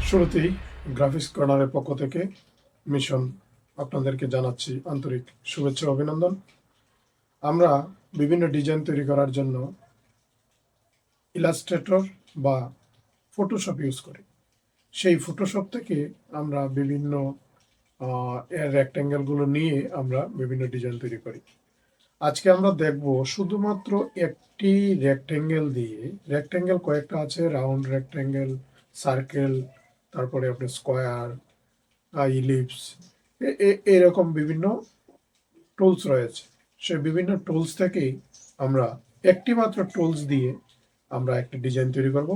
শুরুতেই গ্রাফিক্স কর্নারের পক্ষ থেকে মিশন আপনাদেরকে জানাচ্ছি আন্তরিক শুভেচ্ছা ও অভিনন্দন। আমরা বিভিন্ন ডিজাইন তৈরি করার জন্য ইলাস্ট্রেটর বা ফটোশপ ইউজ করি। সেই ফটোশপ থেকে আমরা বিভিন্ন এর রেক্ট্যাঙ্গেলগুলো নিয়ে আমরা বিভিন্ন ডিজাইন তৈরি করি। আজকে আমরা দেখব শুধুমাত্র একটি রেক্ট্যাঙ্গেল দিয়ে। রেক্ট্যাঙ্গেল কয়েকটা আছে, রাউন্ড রেক্ট্যাঙ্গেল, সার্কেল, তারপরে আপনার স্কোয়ার, ইলিপস, এরকম বিভিন্ন টুলস রয়েছে। সেই বিভিন্ন টুলস থেকেই আমরা একটি মাত্র টুলস দিয়ে আমরা একটা ডিজাইন তৈরি করব।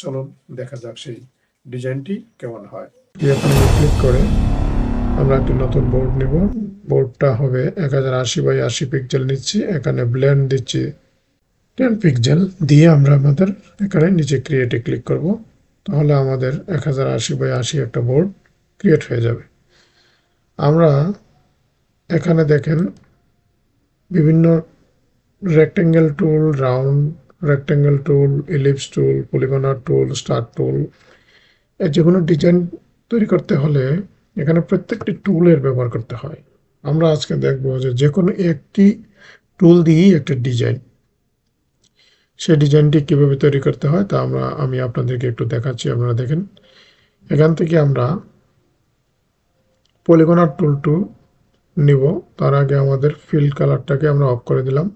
চলুন দেখা যাক সেই ডিজাইনটি কেমন হয়। এখানে ক্লিক করে আমরা একটি নতুন বোর্ড নেব। বোর্ডটা হবে 1080x80 পিক্সেল নিচ্ছি। এখানে ব্লেন্ড দিচ্ছি 10 পিক্সেল দিয়ে আমরা আমাদের এখানে নিচে ক্রিয়েটে ক্লিক করব। তাহলে আমাদের 1080x80 একটা বোর্ড ক্রিয়েট হয়ে যাবে। আমরা এখানে দেখেন বিভিন্ন রেক্ট্যাঙ্গেল টুল, রাউন্ড রেক্ট্যাঙ্গেল টুল, ইলিপস টুল, পলিগনার টুল, স্টার টুল, যে কোনো ডিজাইন তৈরি করতে হলে এখানে প্রত্যেকটি টুলের ব্যবহার করতে হয়। আমরা আজকে দেখব যে কোনো একটি টুল দিয়েই একটা ডিজাইন, সেই ডিজাইনটি কীভাবে তৈরি করতে হয় তা আমি আপনাদেরকে একটু দেখাচ্ছি। আপনারা দেখেন, এখান থেকে আমরা পলিগনার টুলটু নিব। তার আগে আমাদের ফিল কালারটাকে আমরা অফ করে দিলাম।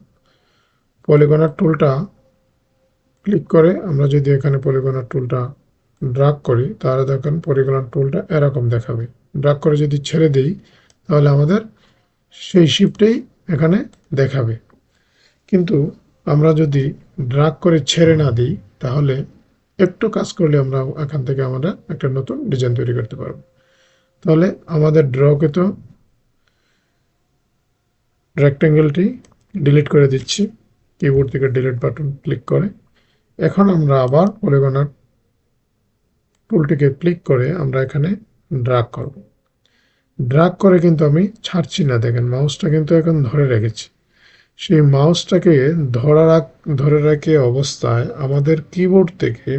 পলিগনার টুলটা ক্লিক করে আমরা যদি এখানে পলিগনার টুলটা ড্রাগ করি তাহলে দেখেন পলিগনার টুলটা এরকম দেখাবে। ড্রাগ করে যদি ছেড়ে দিই তাহলে আমাদের সেই শিপটাই এখানে দেখাবে। কিন্তু আমরা যদি ড্রাগ করে ছেড়ে না দিই তাহলে একটু কাজ করলে আমরা এখান থেকে আমরা একটা নতুন ডিজাইন তৈরি করতে পারব। তাহলে আমাদের ড্রকে তো রেক্ট্যাঙ্গেলটি ডিলিট করে দিচ্ছি, কিবোর্ড থেকে ডিলিট বাটন ক্লিক করে। এখন আমরা আবার পলিগনার টুলটিকে ক্লিক করে আমরা এখানে ড্রাগ করব। ড্রাগ করে কিন্তু আমি ছাড়ছি না, দেখেন মাউসটা কিন্তু এখন ধরে রেখেছি। সেই মাউসটাকে ধরে রাখে অবস্থায় আমাদের কিবোর্ড থেকে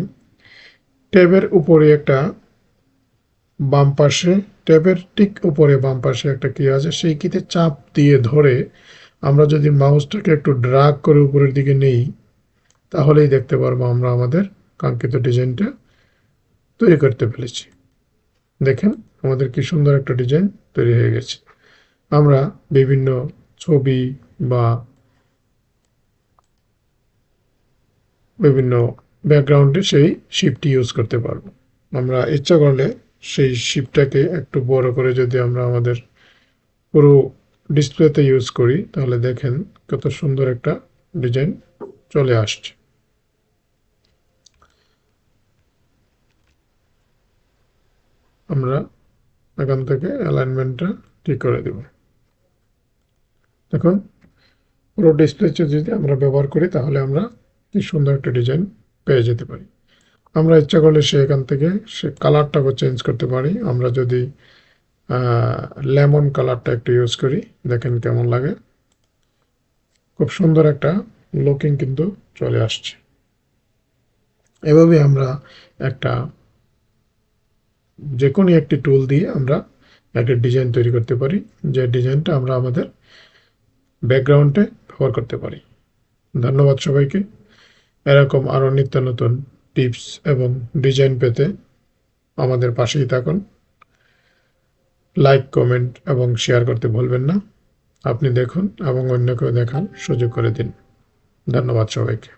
ট্যাবের উপরে একটা বাম পাশে, ট্যাবের ঠিক উপরে বাম পাশে একটা কি আছে, সেই কিতে চাপ দিয়ে ধরে আমরা যদি মাউসটাকে একটু ড্রাগ করে উপরের দিকে নেই তাহলেই দেখতে পারবো আমরা আমাদের কাঙ্ক্ষিত ডিজাইনটা তৈরি করতে পেরেছি। দেখেন আমাদের কি সুন্দর একটা ডিজাইন তৈরি হয়ে গেছে। আমরা বিভিন্ন ছবি বা বিভিন্ন ব্যাকগ্রাউন্ডে সেই শিপটি ইউজ করতে পারবো। আমরা ইচ্ছা করলে সেই শিপটাকে একটু বড় করে যদি আমরা আমাদের পুরো ডিসপ্লেতে ইউজ করি তাহলে দেখেন কত সুন্দর একটা ডিজাইন চলে আসছে। আমরা এখান থেকে অ্যালাইনমেন্টটা ঠিক করে দেব। দেখুন পুরো ডিসপ্লেতে যদি আমরা ব্যবহার করি তাহলে আমরা কি সুন্দর একটা ডিজাইন পেয়ে যেতে পারি। আমরা ইচ্ছা করলে এখান থেকে কালারটাকে চেঞ্জ করতে পারি। আমরা যদি লেমন কালারটা একটু ইউজ করি, দেখেন কেমন লাগে, খুব সুন্দর একটা লুকিং কিন্তু চলে আসছে। এভাবে আমরা যে কোনো একটি টুল দিয়ে আমরা একটা ডিজাইন তৈরি করতে পারি, যে ডিজাইনটা আমরা আমাদের ব্যাকগ্রাউন্ডে ব্যবহার করতে পারি। ধন্যবাদ সবাইকে। এরকম আরও নিত্য নতুন টিপস এবং ডিজাইন পেতে আমাদের পাশেই থাকুন। লাইক, কমেন্ট এবং শেয়ার করতে ভুলবেন না। আপনি দেখুন এবং অন্যকেও দেখার সুযোগ করে দিন। ধন্যবাদ সবাইকে।